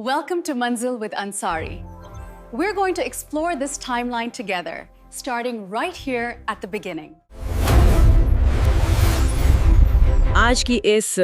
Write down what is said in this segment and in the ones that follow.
Welcome to Manzil with Ansari. We're going to explore this timeline together, starting right here at the beginning. आज की इस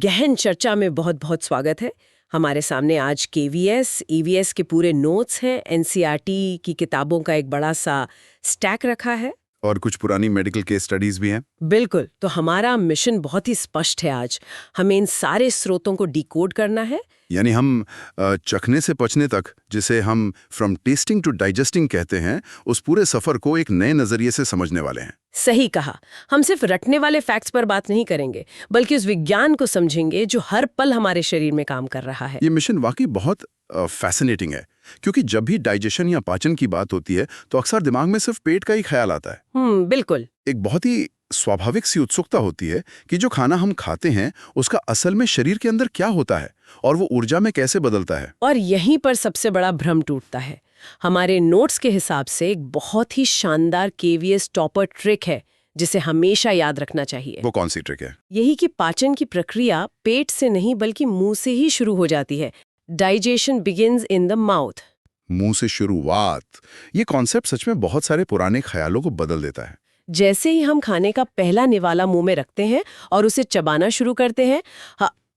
गहन चर्चा में बहुत बहुत स्वागत है। हमारे सामने आज केवीएस, ईवीएस के पूरे नोट्स हैं, एनसीईआरटी की किताबों का एक बड़ा सा स्टैक रखा है और कुछ पुरानी मेडिकल केस स्टडीज भी हैं। बिल्कुल। तो हमारा मिशन बहुत ही स्पष्ट है आज। हमें इन सारे स्रोतों को डिकोड करना है। यानी हम चखने से पचने तक, जिसे हम फ्रॉम टेस्टिंग टू डाइजेस्टिंग कहते हैं, उस पूरे सफर को एक नए नजरिए से समझने वाले हैं। सही कहा। हम सिर्फ रटने वाले फैक्ट्स पर बात नहीं करेंगे, बल्कि उस विज्ञान को समझेंगे जो हर पल हमारे शरीर में काम कर रहा है। ये मिशन वाकई बहुत फैसिनेटिंग है, क्योंकि जब भी डाइजेशन या पाचन की बात होती है तो अक्सर दिमाग में सिर्फ पेट का ही ख्याल आता है। बिल्कुल। एक बहुत ही स्वाभाविक सी उत्सुकता होती है कि जो खाना हम खाते हैं उसका असल में शरीर के अंदर क्या होता है और वो ऊर्जा में कैसे बदलता है। और यहीं पर सबसे बड़ा भ्रम टूटता है। हमारे नोट्स के हिसाब से एक बहुत ही शानदार केवीएस टॉपर ट्रिक है जिसे हमेशा याद रखना चाहिए। वो कौन सी ट्रिक है? यही कि पाचन की प्रक्रिया पेट से नहीं बल्कि मुंह से ही शुरू हो जाती है। Digestion begins in the mouth. मुंह से शुरुआत। ये कॉन्सेप्ट सच में बहुत सारे पुराने ख्यालों को बदल देता है। जैसे ही हम खाने का पहला निवाला मुंह में रखते हैं और उसे चबाना शुरू करते हैं,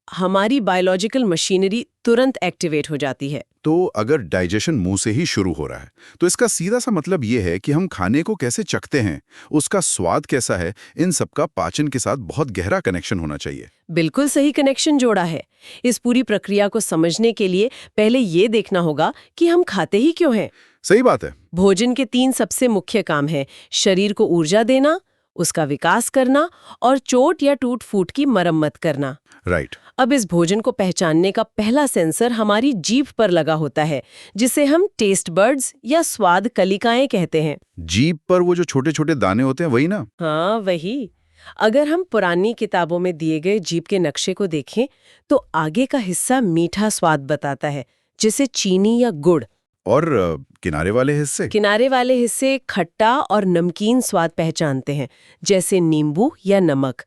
हमारी बायोलॉजिकल मशीनरी तुरंत एक्टिवेट हो जाती है। तो अगर डाइजेशन मुंह से ही शुरू हो रहा है तो इसका सीधा सा मतलब ये है कि हम खाने को कैसे चखते हैं, उसका स्वाद कैसा है, इन सबका पाचन के साथ बहुत गहरा कनेक्शन होना चाहिए। बिल्कुल सही कनेक्शन जोड़ा है। इस पूरी प्रक्रिया को समझने के लिए पहले ये देखना होगा कि हम खाते ही क्यों हैं। सही बात है। भोजन के 3 सबसे मुख्य काम हैं: शरीर को ऊर्जा देना, उसका विकास करना और चोट या टूट फूट की मरम्मत करना। राइट। अब इस भोजन को पहचानने का पहला सेंसर हमारी जीभ पर लगा होता है, जिसे हम टेस्ट बर्ड्स या स्वाद कलिकाएं कहते हैं। जीभ पर वो जो छोटे छोटे दाने होते हैं, वही ना? हाँ, वही। अगर हम पुरानी किताबों में दिए गए जीभ के नक्शे को देखें तो आगे का हिस्सा मीठा स्वाद बताता है, जैसे चीनी या गुड़। और किनारे वाले हिस्से खट्टा और नमकीन स्वाद पहचानते हैं, जैसे नींबू या नमक।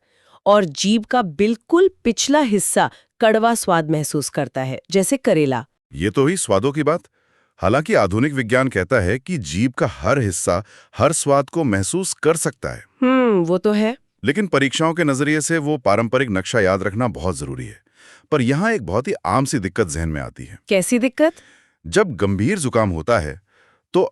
और जीभ का बिल्कुल पिछला हिस्सा कड़वा स्वाद महसूस करता है, जैसे करेला। ये तो हुई स्वादों की बात। हालांकि आधुनिक विज्ञान कहता है कि जीभ का हर हिस्सा हर स्वाद को महसूस कर सकता है। वो तो है। लेकिन परीक्षाओं के नजरिए से वो पारंपरिक नक्शा याद रखना बहुत जरूरी है। पर यहाँ एक बहुत ही आम सी दिक्कत जहन में आती है। कैसी दिक्कत? जब गंभीर जुकाम होता है तो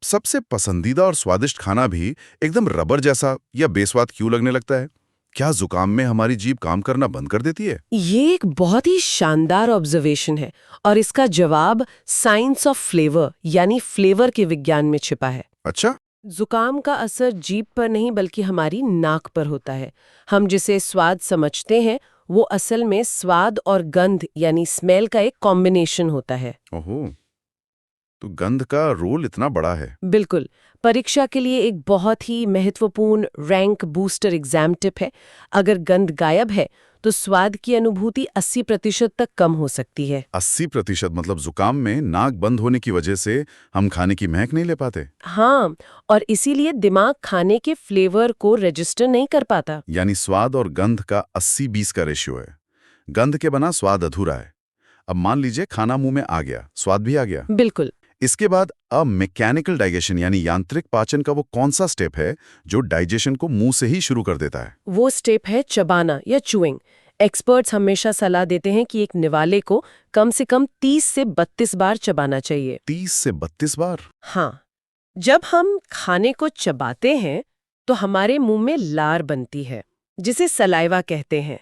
सबसे पसंदीदा और स्वादिष्ट खाना भी एकदम रबर जैसा या बेस्वाद क्यों लगने लगता है? क्या जुकाम में हमारी जीभ काम करना बंद कर देती है? ये एक बहुत ही शानदार ऑब्जर्वेशन है और इसका जवाब साइंस ऑफ फ्लेवर यानी फ्लेवर के विज्ञान में छिपा है। अच्छा। जुकाम का असर जीभ पर नहीं बल्कि हमारी नाक पर होता है। हम जिसे स्वाद समझते हैं वो असल में स्वाद और गंध यानी स्मेल का एक कॉम्बिनेशन होता है। ओहो, तो गंध का रोल इतना बड़ा है। बिल्कुल। परीक्षा के लिए एक बहुत ही महत्वपूर्ण रैंक बूस्टर एग्जाम टिप है। अगर गंध गायब है तो स्वाद की अनुभूति 80% तक कम हो सकती है। 80% मतलब जुकाम में नाक बंद होने की वजह से हम खाने की महक नहीं ले पाते? हाँ, और इसीलिए दिमाग खाने के फ्लेवर को रजिस्टर नहीं कर पाता। यानी स्वाद और गंध का 80-20 का रेशियो है। गंध के बिना स्वाद अधूरा है। अब मान लीजिए खाना मुंह में आ गया, स्वाद भी आ गया। बिल्कुल। इसके बाद मैकेनिकल डाइजेशन यानी यांत्रिक पाचन का वो कौन सा स्टेप है जो डाइजेशन को मुंह से ही शुरू कर देता है? वो स्टेप है चबाना या चूइंग। एक्सपर्ट्स हमेशा सलाह देते हैं कि एक निवाले को कम से कम 30 से 32 बार चबाना चाहिए। 30 से 32 बार? हाँ। जब हम खाने को चबाते हैं तो हमारे मुंह में लार बनती है, जिसे सलाइवा कहते हैं।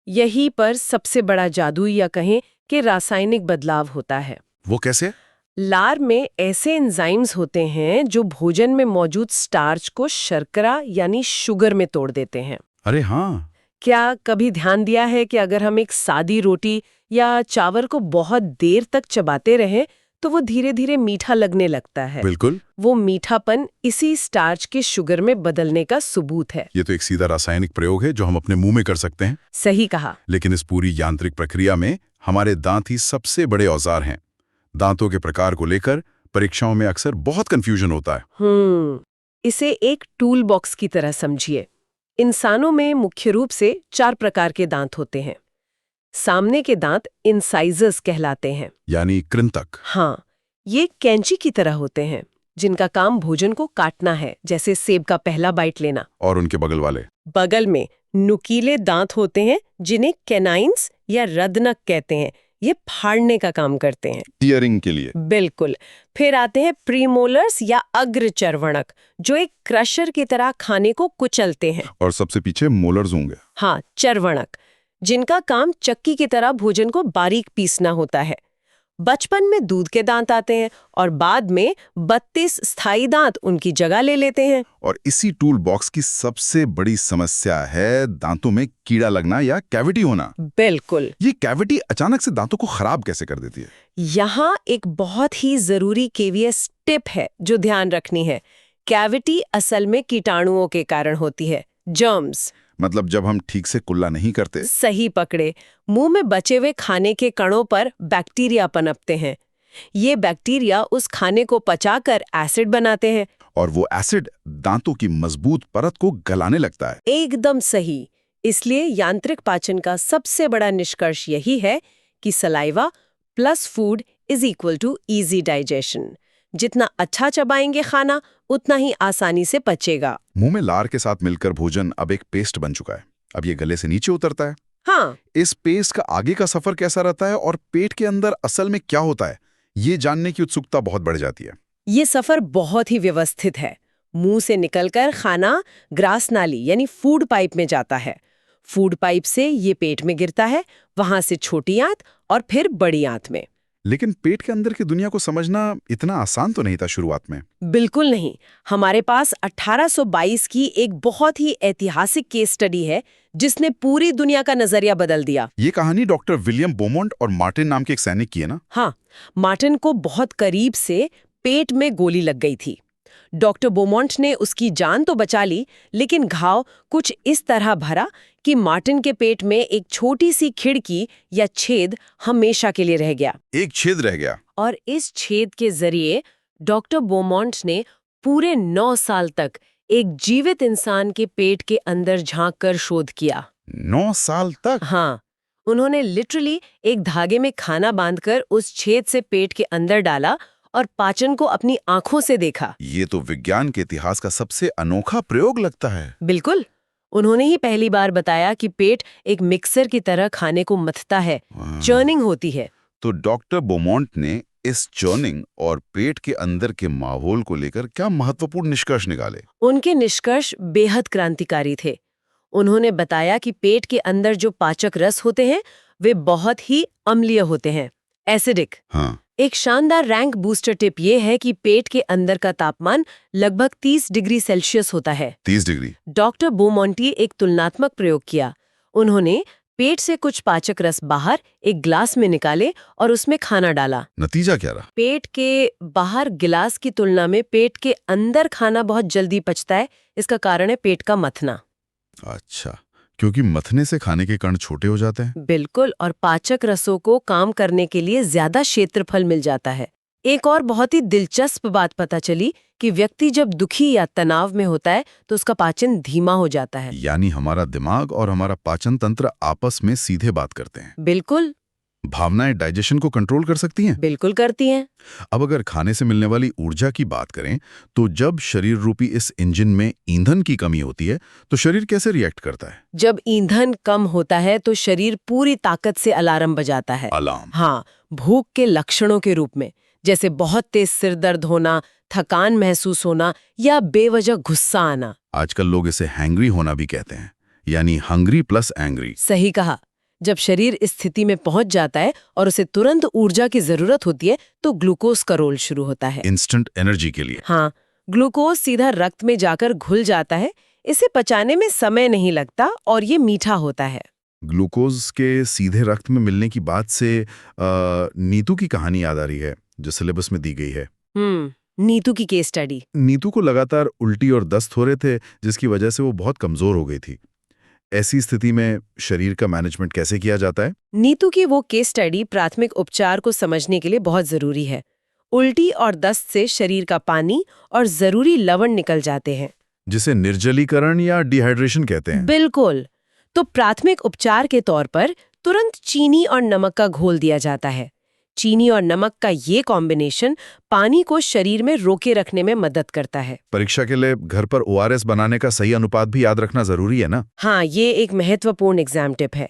यहीं पर सबसे बड़ा जादू या कहें कि रासायनिक बदलाव होता है। वो कैसे? लार में ऐसे एंजाइम्स होते हैं जो भोजन में मौजूद स्टार्च को शर्करा यानी शुगर में तोड़ देते हैं। अरे हाँ। क्या कभी ध्यान दिया है कि अगर हम एक सादी रोटी या चावल को बहुत देर तक चबाते रहें तो वो धीरे धीरे मीठा लगने लगता है? बिल्कुल। वो मीठापन इसी स्टार्च के शुगर में बदलने का सबूत है। ये तो एक सीधा रासायनिक प्रयोग है जो हम अपने मुंह में कर सकते हैं। सही कहा। लेकिन इस पूरी यांत्रिक प्रक्रिया में हमारे दांत ही सबसे बड़े औजार हैं। दांतों के प्रकार को लेकर परीक्षाओं में अक्सर बहुत कंफ्यूजन होता है। इसे एक टूल बॉक्स की तरह समझिए। इंसानों में मुख्य रूप से 4 प्रकार के दांत होते हैं। सामने के दांत इंसाइजर्स कहलाते हैं। यानी कृंतक। हाँ, ये कैंची की तरह होते हैं जिनका काम भोजन को काटना है, जैसे सेब का पहला बाइट लेना। और उनके बगल वाले? बगल में नुकीले दांत होते हैं जिन्हें कैनाइन्स या रदनक कहते हैं। ये फाड़ने का काम करते हैं। टीयरिंग के लिए? बिल्कुल। फिर आते हैं प्रीमोलर्स या अग्रचर्वणक, जो एक क्रशर की तरह खाने को कुचलते हैं। और सबसे पीछे मोलर्स होंगे? हाँ, चर्वणक, जिनका काम चक्की की तरह भोजन को बारीक पीसना होता है। बचपन में दूध के दांत आते हैं और बाद में 32 स्थायी दांत उनकी जगह ले लेते हैं। और इसी टूल बॉक्स की सबसे बड़ी समस्या है दांतों में कीड़ा लगना या कैविटी होना। बिल्कुल। ये कैविटी अचानक से दांतों को खराब कैसे कर देती है? यहाँ एक बहुत ही जरूरी केवीएस टिप है जो ध्यान रखनी है। कैविटी असल में कीटाणुओं के कारण होती है, जर्म्स। मतलब जब हम ठीक से कुल्ला नहीं करते? सही पकड़े। मुंह में बचे हुए खाने के कणों पर बैक्टीरिया पनपते हैं। ये बैक्टीरिया उस खाने को पचाकर एसिड बनाते हैं और वो एसिड दांतों की मजबूत परत को गलाने लगता है। एकदम सही। इसलिए यांत्रिक पाचन का सबसे बड़ा निष्कर्ष यही है कि saliva plus food is equal to easy digestion. जितना अच्छा चबाएंगे खाना, उतना ही आसानी से पचेगा। मुंह में लार के साथ मिलकर भोजन अब एक पेस्ट बन चुका है। अब ये गले से नीचे उतरता है। हाँ। इस पेस्ट का आगे का सफर कैसा रहता है और पेट के अंदर असल में क्या होता है, ये जानने की उत्सुकता बहुत बढ़ जाती है। ये सफर बहुत ही व्यवस्थित है। मुंह से निकलकर खाना ग्रास नाली यानी फूड पाइप में जाता है। फूड पाइप से ये पेट में गिरता है, वहां से छोटी आंत और फिर बड़ी आंत में। लेकिन पेट के अंदर की दुनिया को समझना इतना आसान तो नहीं था शुरुआत में। बिल्कुल नहीं। हमारे पास 1822 की एक बहुत ही ऐतिहासिक केस स्टडी है जिसने पूरी दुनिया का नजरिया बदल दिया। ये कहानी डॉक्टर विलियम बोमोंट और मार्टिन नाम के एक सैनिक की है ना? हाँ, मार्टिन को बहुत करीब से पेट में गोली लग गई थी। डॉक्टर बोमोंट ने उसकी जान तो बचा ली, लेकिन घाव कुछ इस तरह भरा कि मार्टिन के पेट में एक छोटी सी खिड़की या छेद हमेशा के लिए रह गया। एक छेद रह गया? और इस छेद के जरिए डॉक्टर बोमोंट ने पूरे 9 साल तक एक जीवित इंसान के पेट के अंदर झांककर शोध किया। 9 साल तक? हाँ, उन्होंने लिटरली एक धागे में खाना बांधकर उस छेद से पेट के अंदर डाला और पाचन को अपनी आंखों से देखा। ये तो विज्ञान के इतिहास का सबसे अनोखा प्रयोग लगता है। बिल्कुल। उन्होंने ही पहली बार बताया कि पेट एक मिक्सर की तरह खाने को मथता है, चर्निंग होती है। तो डॉक्टर बोमोंट ने इस चर्निंग और पेट के अंदर के माहौल को लेकर क्या महत्वपूर्ण निष्कर्ष निकाले? उनके निष्कर्ष बेहद क्रांतिकारी थे। उन्होंने बताया कि पेट के अंदर जो पाचक रस होते हैं वे बहुत ही अम्लीय होते हैं, एसिडिक। हाँ। एक शानदार रैंक बूस्टर टिप ये है कि पेट के अंदर का तापमान लगभग 30 डिग्री सेल्सियस होता है। 30 डिग्री? डॉक्टर बोमोंटी एक तुलनात्मक प्रयोग किया। उन्होंने पेट से कुछ पाचक रस बाहर एक ग्लास में निकाले और उसमें खाना डाला। नतीजा क्या रहा? पेट के बाहर गिलास की तुलना में पेट के अंदर खाना बहुत जल्दी पचता है। इसका कारण है पेट का मथना। अच्छा, क्योंकि मथने से खाने के कण छोटे हो जाते हैं? बिल्कुल, और पाचक रसों को काम करने के लिए ज्यादा क्षेत्रफल मिल जाता है। एक और बहुत ही दिलचस्प बात पता चली कि व्यक्ति जब दुखी या तनाव में होता है तो उसका पाचन धीमा हो जाता है। यानी हमारा दिमाग और हमारा पाचन तंत्र आपस में सीधे बात करते हैं। बिल्कुल। भावनाएं डाइजेशन को कंट्रोल कर सकती हैं? बिल्कुल करती हैं। अब अगर खाने से मिलने वाली ऊर्जा की बात करें तो जब शरीर रूपी इस इंजन में ईंधन की कमी होती है तो शरीर कैसे रिएक्ट करता है? जब ईंधन कम होता है तो शरीर पूरी ताकत से अलार्म बजाता है। अलार्म? हाँ, भूख के लक्षणों के रूप में, जैसे बहुत तेज सिर दर्द होना, थकान महसूस होना या बेवजह गुस्सा आना। आजकल लोग इसे हैंग्री होना भी कहते हैं, यानी हंग्री प्लस एंग्री। सही कहा। जब शरीर इस स्थिति में पहुंच जाता है और उसे तुरंत ऊर्जा की जरूरत होती है तो ग्लूकोज का रोल शुरू होता है। इंस्टेंट एनर्जी के लिए? हाँ, ग्लूकोज सीधा रक्त में जाकर घुल जाता है। इसे पचाने में समय नहीं लगता और ये मीठा होता है। ग्लूकोज के सीधे रक्त में मिलने की बात से नीतू की कहानी याद आ रही है जो सिलेबस में दी गई है। नीतू की केस स्टडी। नीतू को लगातार उल्टी और दस्त हो रहे थे जिसकी वजह से वो बहुत कमजोर हो गई थी। ऐसी स्थिति में शरीर का मैनेजमेंट कैसे किया जाता है? नीतू की वो केस स्टडी प्राथमिक उपचार को समझने के लिए बहुत जरूरी है। उल्टी और दस्त से शरीर का पानी और जरूरी लवण निकल जाते हैं, जिसे निर्जलीकरण या डिहाइड्रेशन कहते हैं। बिल्कुल। तो प्राथमिक उपचार के तौर पर तुरंत चीनी और नमक का घोल दिया जाता है। चीनी और नमक का ये कॉम्बिनेशन पानी को शरीर में रोके रखने में मदद करता है। परीक्षा के लिए घर पर ओआरएस बनाने का सही अनुपात भी याद रखना जरूरी है ना? हाँ, ये एक महत्वपूर्ण एग्जाम टिप है।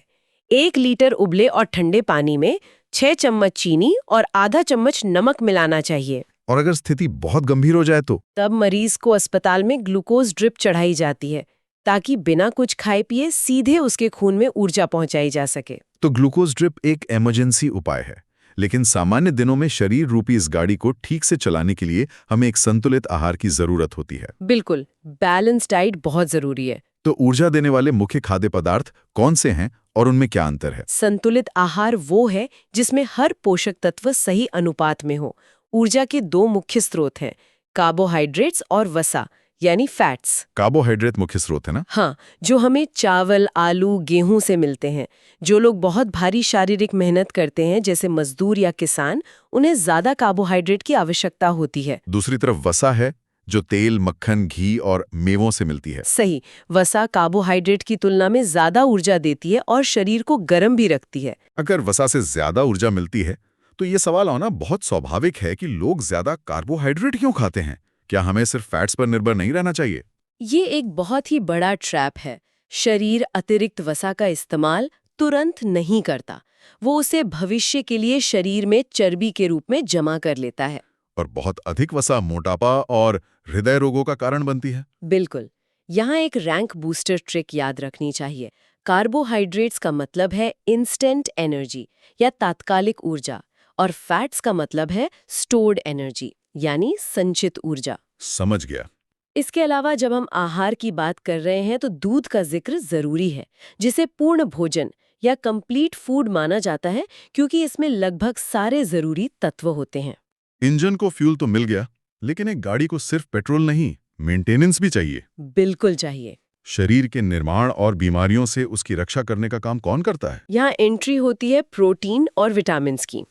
1 लीटर उबले और ठंडे पानी में 6 चम्मच चीनी और आधा चम्मच नमक मिलाना चाहिए। और अगर स्थिति बहुत गंभीर हो जाए तो? तब मरीज को अस्पताल में ग्लूकोज ड्रिप चढ़ाई जाती है, ताकि बिना कुछ खाए पिए सीधे उसके खून में ऊर्जा पहुंचाई जा सके। तो ग्लूकोज ड्रिप एक इमरजेंसी उपाय है, लेकिन सामान्य दिनों में शरीर रूपी इस गाड़ी को ठीक से चलाने के लिए हमें एक संतुलित आहार की जरूरत होती है। बिल्कुल, बैलेंस डाइट बहुत जरूरी है। तो ऊर्जा देने वाले मुख्य खाद्य पदार्थ कौन से हैं और उनमें क्या अंतर है? संतुलित आहार वो है जिसमें हर पोषक तत्व सही अनुपात में हो। ऊर्जा के 2 मुख्य स्रोत हैं, कार्बोहाइड्रेट्स और वसा यानी फैट्स। कार्बोहाइड्रेट मुख्य स्रोत है ना? हाँ, जो हमें चावल, आलू, गेहूं से मिलते हैं। जो लोग बहुत भारी शारीरिक मेहनत करते हैं, जैसे मजदूर या किसान, उन्हें ज्यादा कार्बोहाइड्रेट की आवश्यकता होती है। दूसरी तरफ वसा है, जो तेल, मक्खन, घी और मेवों से मिलती है। सही, वसा कार्बोहाइड्रेट की तुलना में ज्यादा ऊर्जा देती है और शरीर को गर्म भी रखती है। अगर वसा से ज्यादा ऊर्जा मिलती है तो ये सवाल आना बहुत स्वाभाविक है कि लोग ज्यादा कार्बोहाइड्रेट क्यों खाते हैं? क्या हमें सिर्फ फैट्स पर निर्भर नहीं रहना चाहिए? ये एक बहुत ही बड़ा ट्रैप है। शरीर अतिरिक्त वसा का इस्तेमाल तुरंत नहीं करता, वो उसे भविष्य के लिए शरीर में चर्बी के रूप में जमा कर लेता है। और बहुत अधिक वसा मोटापा और हृदय रोगों का कारण बनती है। बिल्कुल, यहाँ एक रैंक बूस्टर ट्रिक याद रखनी चाहिए। कार्बोहाइड्रेट्स का मतलब है इंस्टेंट एनर्जी या तात्कालिक ऊर्जा, और फैट्स का मतलब है स्टोर्ड एनर्जी यानी संचित ऊर्जा। समझ गया। इसके अलावा जब हम आहार की बात कर रहे हैं तो दूध का जिक्र जरूरी है, जिसे पूर्ण भोजन या कंप्लीट फूड माना जाता है, क्योंकि इसमें लगभग सारे जरूरी तत्व होते हैं। इंजन को फ्यूल तो मिल गया, लेकिन एक गाड़ी को सिर्फ पेट्रोल नहीं, मेंटेनेंस भी चाहिए। बिल्कुल चाहिए। शरीर के निर्माण और बीमारियों से उसकी रक्षा करने का काम कौन करता है? यहाँ एंट्री होती है प्रोटीन और विटामिन की।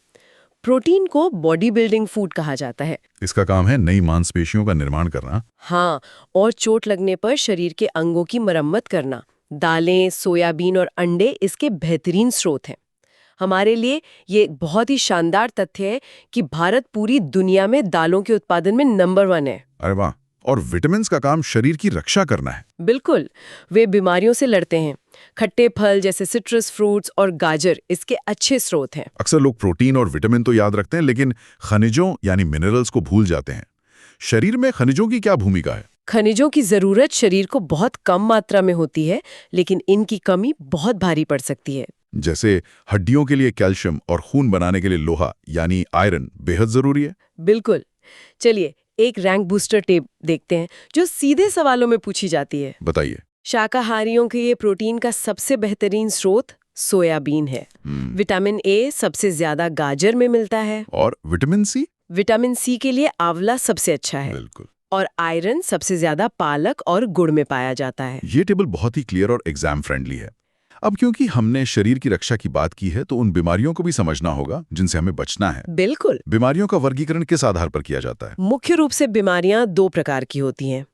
प्रोटीन को बॉडी बिल्डिंग फूड कहा जाता है। इसका काम है नई मांसपेशियों का निर्माण करना। हाँ, और चोट लगने पर शरीर के अंगों की मरम्मत करना। दालें, सोयाबीन और अंडे इसके बेहतरीन स्रोत हैं। हमारे लिए ये बहुत ही शानदार तथ्य है कि भारत पूरी दुनिया में दालों के उत्पादन में नंबर 1 है। अरे वाह! और विटामिन्स का काम शरीर की रक्षा करना है। बिल्कुल, वे बीमारियों से लड़ते हैं। खट्टे फल जैसे सिट्रस फ्रूट्स और गाजर इसके अच्छे स्रोत हैं। अक्सर लोग प्रोटीन और विटामिन तो याद रखते हैं, लेकिन खनिजों यानी मिनरल्स को भूल जाते हैं। शरीर में खनिजों की क्या भूमिका है? खनिजों की जरूरत शरीर को बहुत कम मात्रा में होती है, लेकिन इनकी कमी बहुत भारी पड़ सकती है। जैसे हड्डियों के लिए कैल्शियम और खून बनाने के लिए लोहा यानी आयरन बेहद जरूरी है। बिल्कुल। चलिए एक रैंक बूस्टर टिप देखते हैं जो सीधे सवालों में पूछी जाती है। बताइए। शाकाहारियों के लिए प्रोटीन का सबसे बेहतरीन स्रोत सोयाबीन है। विटामिन ए सबसे ज्यादा गाजर में मिलता है। और विटामिन सी? विटामिन सी के लिए आंवला सबसे अच्छा है। बिल्कुल। और आयरन सबसे ज्यादा पालक और गुड़ में पाया जाता है। ये टेबल बहुत ही क्लियर और एग्जाम फ्रेंडली है। अब क्योंकि हमने शरीर की रक्षा की बात की है, तो उन बीमारियों को भी समझना होगा जिनसे हमें बचना है। बिल्कुल। बीमारियों का वर्गीकरण किस आधार पर किया जाता है? मुख्य रूप से बीमारियां 2 प्रकार की होती हैं,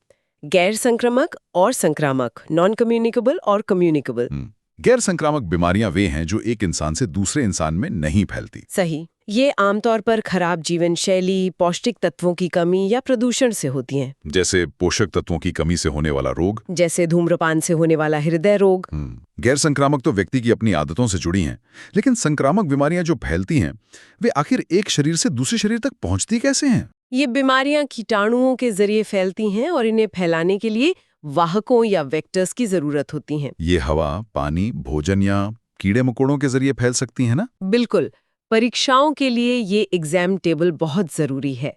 गैर संक्रामक और संक्रामक, नॉन कम्युनिकेबल और कम्युनिकेबल। गैर संक्रामक बीमारियां वे हैं जो एक इंसान से दूसरे इंसान में नहीं फैलती। सही। ये आमतौर पर खराब जीवन शैली, पौष्टिक तत्वों की कमी या प्रदूषण से होती हैं। जैसे पोषक तत्वों की कमी से होने वाला रोग, जैसे धूम्रपान से होने वाला हृदय रोग। गैर संक्रामक तो व्यक्ति की अपनी आदतों से जुड़ी हैं, लेकिन संक्रामक बीमारियां जो फैलती हैं, वे आखिर एक शरीर से दूसरे शरीर तक पहुंचती कैसे हैं? ये बीमारियां कीटाणुओं के जरिए फैलती हैं और इन्हें फैलाने के लिए वाहकों या वेक्टर्स की जरूरत होती है। ये हवा, पानी, भोजन या कीड़े मकोड़ों के जरिए फैल सकती है ना? बिल्कुल। परीक्षाओं के लिए ये एग्जाम टेबल बहुत जरूरी है।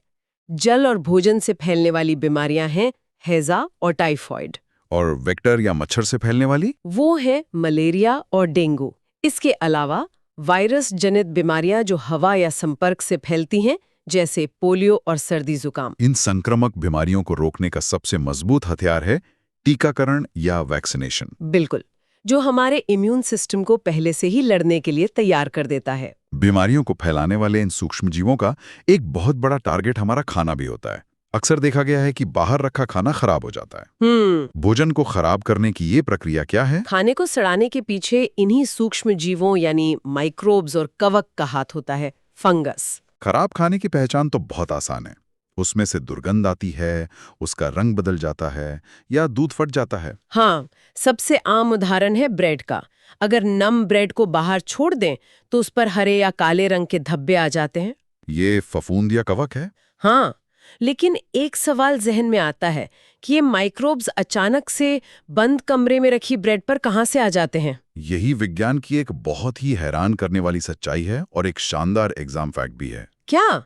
जल और भोजन से फैलने वाली बीमारियां हैं हैजा और टाइफॉइड। और वेक्टर या मच्छर से फैलने वाली? वो है मलेरिया और डेंगू। इसके अलावा वायरस जनित बीमारियां जो हवा या संपर्क से फैलती हैं, जैसे पोलियो और सर्दी जुकाम। इन संक्रामक बीमारियों को रोकने का सबसे मजबूत हथियार है टीकाकरण या वैक्सीनेशन। बिल्कुल, जो हमारे इम्यून सिस्टम को पहले से ही लड़ने के लिए तैयार कर देता है। बीमारियों को फैलाने वाले इन सूक्ष्म जीवों का एक बहुत बड़ा टारगेट हमारा खाना भी होता है। अक्सर देखा गया है कि बाहर रखा खाना खराब हो जाता है। भोजन को खराब करने की ये प्रक्रिया क्या है? खाने को सड़ाने के पीछे इन्हीं सूक्ष्म जीवों यानी माइक्रोब्स और कवक का हाथ होता है, फंगस। खराब खाने की पहचान तो बहुत आसान है। उसमें से दुर्गंध आती है, उसका रंग बदल जाता है या दूध फट जाता है। हाँ, सबसे आम उदाहरण है ब्रेड का। अगर नम ब्रेड को बाहर छोड़ दें तो उस पर हरे या काले रंग के धब्बे आ जाते हैं। ये फफूंद या कवक है? हाँ, लेकिन एक सवाल जहन में आता है कि ये माइक्रोब्स अचानक से बंद कमरे में रखी ब्रेड पर कहाँ से आ जाते हैं? यही विज्ञान की एक बहुत ही हैरान करने वाली सच्चाई है और एक शानदार एग्जाम फैक्ट भी है। क्या?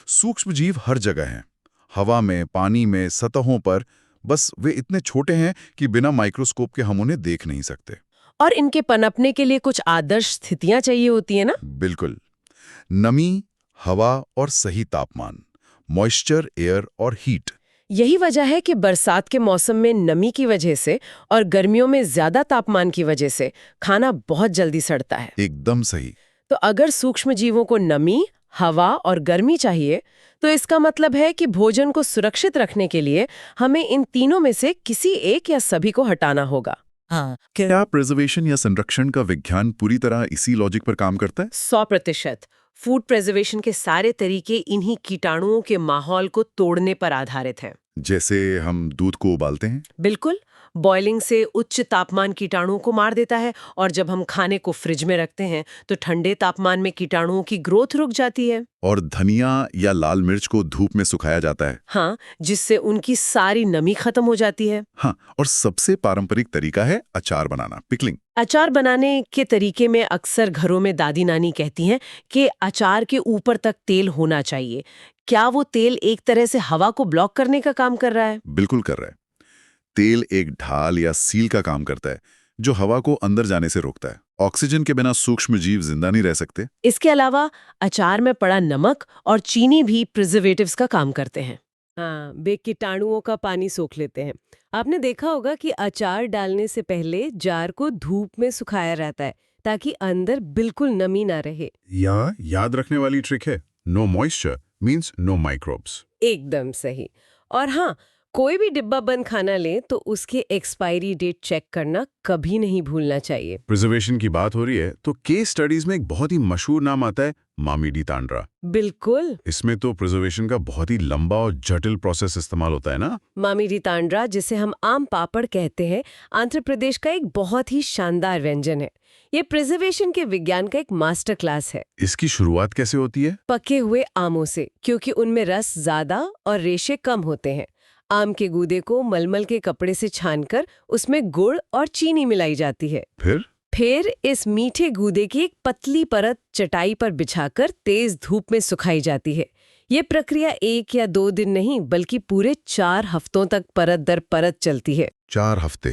सूक्ष्म जीव हर जगह हैं, हवा में, पानी में, सतहों पर। बस वे इतने छोटे हैं कि बिना माइक्रोस्कोप के हम उन्हें देख नहीं सकते। और इनके पनपने के लिए कुछ आदर्श स्थितियां चाहिए होती है ना? बिल्कुल। नमी, हवा और सही तापमान, मॉइस्चर, एयर और हीट। यही वजह है कि बरसात के मौसम में नमी की वजह से और गर्मियों में ज्यादा तापमान की वजह से खाना बहुत जल्दी सड़ता है। एकदम सही। तो अगर सूक्ष्म जीवों को नमी, हवा और गर्मी चाहिए, तो इसका मतलब है कि भोजन को सुरक्षित रखने के लिए हमें इन तीनों में से किसी एक या सभी को हटाना होगा। हाँ, क्या प्रिजर्वेशन या संरक्षण का विज्ञान पूरी तरह इसी लॉजिक पर काम करता है? 100%। फूड प्रिजर्वेशन के सारे तरीके इन्हीं कीटाणुओं के माहौल को तोड़ने पर आधारित हैं। जैसे हम दूध को उबालते हैं। बिल्कुल, बॉइलिंग से उच्च तापमान कीटाणुओं को मार देता है और जब हम खाने को फ्रिज में रखते हैं तो ठंडे तापमान में कीटाणुओं की ग्रोथ रुक जाती है। और धनिया या लाल मिर्च को धूप में सुखाया जाता है। हाँ, जिससे उनकी सारी नमी खत्म हो जाती है। हाँ, और सबसे पारंपरिक तरीका है अचार बनाना, पिकलिंग। अचार बनाने के तरीके में अक्सर घरों में दादी नानी कहती हैं कि अचार के ऊपर तक तेल होना चाहिए। क्या वो तेल एक तरह से हवा को ब्लॉक करने का काम कर रहा है? बिल्कुल कर रहा है। तेल एक ढाल या सील का काम करता है जो हवा को अंदर जाने से रोकता है। ऑक्सीजन के बिना सूक्ष्म जीव जिंदा नहीं रह सकते। इसके अलावा अचार में पड़ा नमक और चीनी भी प्रिजर्वेटिव्स का काम करते हैं। हाँ, वे कीटाणुओं का पानी सोख लेते हैं। आपने देखा होगा कि अचार डालने से पहले जार को धूप में सुखाया रहता है ताकि अंदर बिल्कुल नमी ना रहे। या याद रखने वाली ट्रिक है, no moisture means no microbes. एकदम सही। और हाँ, कोई भी डिब्बा बंद खाना ले तो उसके एक्सपायरी डेट चेक करना कभी नहीं भूलना चाहिए। प्रिजर्वेशन की बात हो रही है तो केस स्टडीज में एक बहुत ही मशहूर नाम आता है, मामिडी तांड्रा। बिल्कुल, इसमें तो प्रिजर्वेशन का बहुत ही लंबा और जटिल प्रोसेस इस्तेमाल होता है ना। मामिडी तांड्रा, जिसे हम आम पापड़ कहते हैं, आंध्र प्रदेश का एक बहुत ही शानदार व्यंजन है। ये प्रिजर्वेशन के विज्ञान का एक मास्टर क्लास है। इसकी शुरुआत कैसे होती है? पके हुए आमों से, क्योंकि उनमें रस ज्यादा और रेशे कम होते हैं। आम के गूदे को मलमल के कपड़े से छानकर उसमें गुड़ और चीनी मिलाई जाती है। फिर इस मीठे गूदे की एक पतली परत चटाई पर बिछाकर तेज धूप में सुखाई जाती है। ये प्रक्रिया 1 या 2 दिन नहीं बल्कि पूरे 4 हफ्तों तक परत दर परत चलती है। 4 हफ्ते?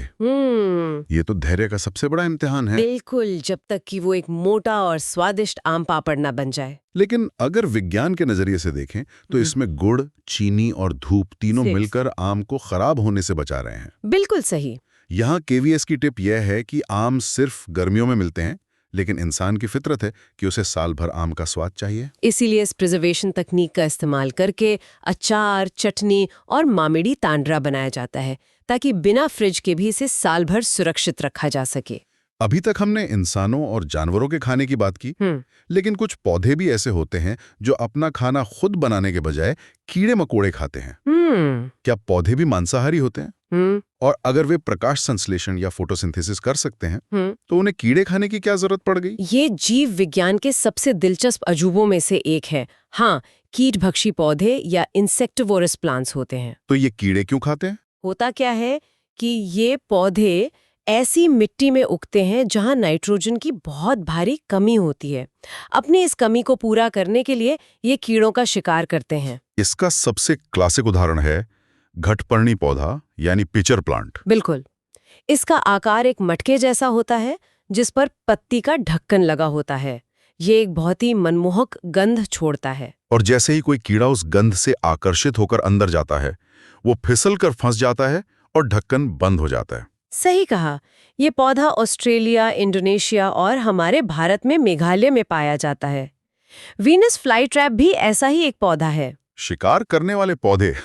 ये तो धैर्य का सबसे बड़ा इम्तिहान है। बिल्कुल, जब तक कि वो एक मोटा और स्वादिष्ट आम पापड़ ना बन जाए। लेकिन अगर विज्ञान के नजरिए से देखें तो इसमें गुड़, चीनी और धूप तीनों मिलकर आम को खराब होने से बचा रहे हैं। बिल्कुल सही। यहाँ केवीएस की टिप यह है कि आम सिर्फ गर्मियों में मिलते हैं, लेकिन इंसान की फितरत है कि उसे साल भर आम का स्वाद चाहिए। इसीलिए इस प्रिजर्वेशन तकनीक का इस्तेमाल करके अचार, चटनी और मामिडी तांड्रा बनाया जाता है ताकि बिना फ्रिज के भी इसे साल भर सुरक्षित रखा जा सके। अभी तक हमने इंसानों और जानवरों के खाने की बात की, लेकिन कुछ पौधे भी ऐसे होते हैं जो अपना खाना खुद बनाने के बजाय कीड़े मकोड़े खाते हैं। क्या पौधे भी मांसाहारी होते हैं? और अगर वे प्रकाश संश्लेषण या फोटोसिंथेसिस कर सकते हैं तो उन्हें कीड़े खाने की क्या जरूरत पड़ गई? ये जीव विज्ञान के सबसे दिलचस्प अजूबों में से एक है। हाँ, कीटभक्षी पौधे या इंसेक्टिवोरस प्लांट्स होते हैं। तो ये कीड़े क्यों खाते हैं? होता क्या है कि ये पौधे ऐसी मिट्टी में उगते हैं जहां नाइट्रोजन की बहुत भारी कमी होती है। अपनी इस कमी को पूरा करने के लिए ये कीड़ों का शिकार करते हैं। इसका सबसे क्लासिक उदाहरण है घटपर्णी पौधा यानी पिचर प्लांट। बिल्कुल, इसका आकार एक मटके जैसा होता है जिस पर पत्ती का ढक्कन लगा होता है। ये एक बहुत ही मनमोहक गंध छोड़ता है और जैसे ही कोई कीड़ा उस गंध से आकर्षित होकर अंदर जाता है वो फिसल कर फंस जाता है और ढक्कन बंद हो जाता है। सही कहा। ये पौधा ऑस्ट्रेलिया, इंडोनेशिया और हमारे भारत में मेघालय में पाया जाता है। वीनस फ्लाई ट्रैप भी ऐसा ही एक पौधा है। शिकार करने वाले पौधे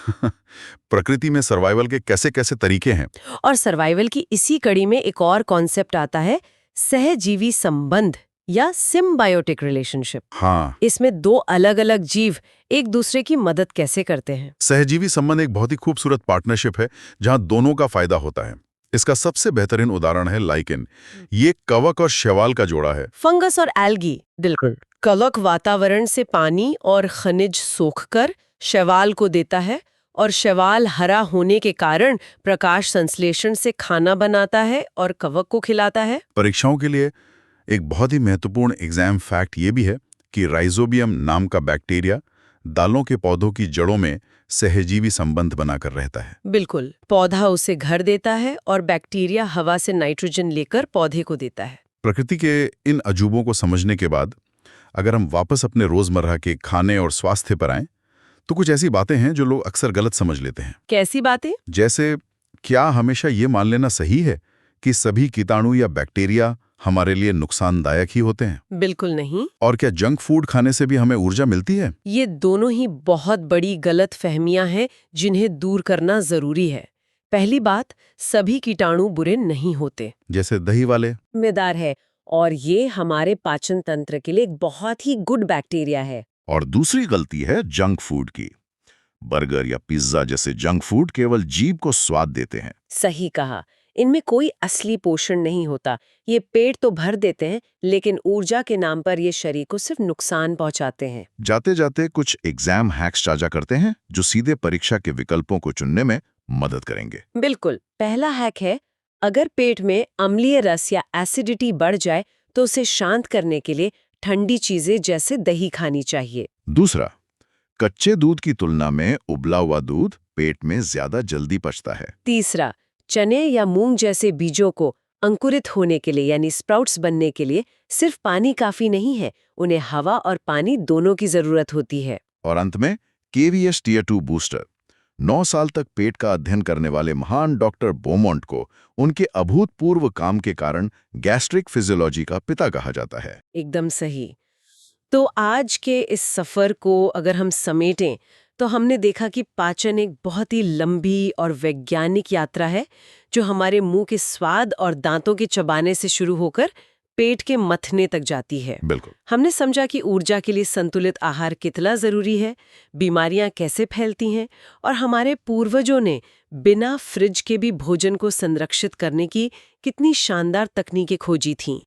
प्रकृति में सर्वाइवल के कैसे कैसे तरीके हैं? और सर्वाइवल की इसी कड़ी में एक और कॉन्सेप्ट आता है, सहजीवी संबंध या सिम्बायोटिक रिलेशनशिप। हाँ, इसमें दो अलग-अलग जीव एक दूसरे की मदद कैसे करते हैं। सहजीवी संबंध एक बहुत ही खूबसूरत पार्टनरशिप है जहां दोनों का फायदा होता है। इसका सबसे बेहतरीन उदाहरण है लाइकेन। ये कवक और शैवाल का जोड़ा है। फंगस और एल्गी। बिल्कुल। कवक वातावरण से पानी और खनिज सोखकर शैवाल को देता है और शैवाल हरा होने के कारण प्रकाश संश्लेषण से खाना बनाता है और कवक को खिलाता है। परीक्षाओं के लिए एक बहुत ही महत्वपूर्ण एग्जाम फैक्ट ये भी है कि राइजोबियम नाम का बैक्टीरिया दालों के पौधों की जड़ों में सहजीवी संबंध बनाकर रहता है। बिल्कुल। पौधा उसे घर देता है और बैक्टीरिया हवा से नाइट्रोजन लेकर पौधे को देता है। प्रकृति के इन अजूबों को समझने के बाद अगर हम वापस अपने रोजमर्रा के खाने और स्वास्थ्य पर आएं, तो कुछ ऐसी बातें हैं जो लोग अक्सर गलत समझ लेते हैं। कैसी बातें? जैसे, क्या हमेशा ये मान लेना सही है कि सभी कीटाणु या बैक्टीरिया हमारे लिए नुकसानदायक ही होते हैं? बिल्कुल नहीं। और क्या जंक फूड खाने से भी हमें ऊर्जा मिलती है? ये दोनों ही बहुत बड़ी गलत फहमियां हैं जिन्हें दूर करना जरूरी है। पहली बात, सभी कीटाणु बुरे नहीं होते। जैसे दही वाले? जिम्मेदार है, और ये हमारे पाचन तंत्र के लिए एक बहुत ही गुड बैक्टीरिया है। और दूसरी गलती है जंक फूड की। बर्गर या पिज्जा जैसे जंक फूड केवल जीभ को स्वाद देते हैं। सही कहा। इनमें कोई असली पोषण नहीं होता। ये पेट तो भर देते हैं, लेकिन ऊर्जा के नाम पर ये शरीर को सिर्फ नुकसान पहुंचाते हैं। जाते जाते कुछ एग्जाम हैक्स साझा करते हैं जो सीधे परीक्षा के विकल्पों को चुनने में मदद करेंगे। बिल्कुल। पहला हैक है, अगर पेट में अम्लीय रस या एसिडिटी बढ़ जाए तो उसे शांत करने के लिए ठंडी चीजें जैसे दही खानी चाहिए। दूसरा, कच्चे दूध की तुलना में उबला हुआ दूध पेट में ज्यादा जल्दी पचता है। तीसरा, चने या मूंग जैसे बीजों को अंकुरित होने के लिए यानी स्प्राउट्स बनने के लिए सिर्फ पानी काफी नहीं है, उन्हें हवा और पानी दोनों की जरूरत होती है। और अंत में KVS Tier 2 बूस्टर। 9 साल तक पेट का अध्ययन करने वाले महान डॉक्टर बोमोंट को उनके अभूतपूर्व काम के कारण गैस्ट्रिक फिजियोलॉजी का पिता कहा जाता है। एकदम सही। तो आज के इस सफर को अगर हम समेटें तो हमने देखा कि पाचन एक बहुत ही लंबी और वैज्ञानिक यात्रा है जो हमारे मुंह के स्वाद और दांतों के चबाने से शुरू होकर पेट के मथने तक जाती है। बिल्कुल। हमने समझा कि ऊर्जा के लिए संतुलित आहार कितना जरूरी है, बीमारियां कैसे फैलती हैं और हमारे पूर्वजों ने बिना फ्रिज के भी भोजन को संरक्षित करने की कितनी शानदार तकनीकें खोजी थीं।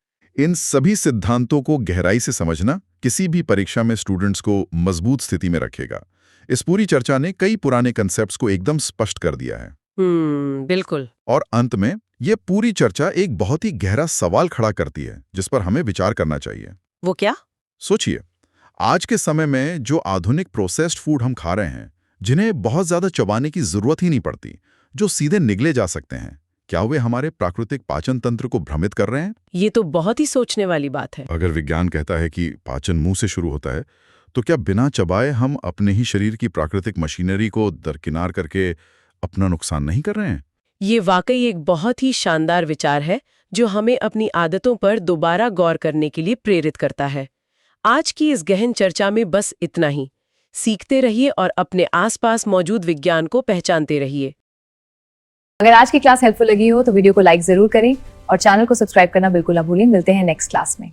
इन सभी सिद्धांतों को गहराई से समझना किसी भी परीक्षा में स्टूडेंट्स को मजबूत स्थिति में रखेगा। इस पूरी चर्चा ने कई पुराने कंसेप्ट्स को एकदम स्पष्ट कर दिया है। बिल्कुल। और अंत में ये पूरी चर्चा एक बहुत ही गहरा सवाल खड़ा करती है जिस पर हमें विचार करना चाहिए। वो क्या? सोचिए, आज के समय में जो आधुनिक प्रोसेस्ड फूड हम खा रहे हैं, जिन्हें बहुत ज्यादा चबाने की जरूरत ही नहीं पड़ती, जो सीधे निगले जा सकते हैं, क्या वे हमारे प्राकृतिक पाचन तंत्र को भ्रमित कर रहे हैं? ये तो बहुत ही सोचने वाली बात है। अगर विज्ञान कहता है कि पाचन मुंह से शुरू होता है, तो क्या बिना चबाए हम अपने ही शरीर की प्राकृतिक मशीनरी को दरकिनार करके अपना नुकसान नहीं कर रहे हैं? ये वाकई एक बहुत ही शानदार विचार है जो हमें अपनी आदतों पर दोबारा गौर करने के लिए प्रेरित करता है। आज की इस गहन चर्चा में बस इतना ही। सीखते रहिए और अपने आसपास मौजूद विज्ञान को पहचानते रहिए। अगर आज की क्लास हेल्पफुल लगी हो तो वीडियो को लाइक जरूर करें और चैनल को सब्सक्राइब करना बिल्कुल ना भूलें। मिलते हैं नेक्स्ट क्लास में।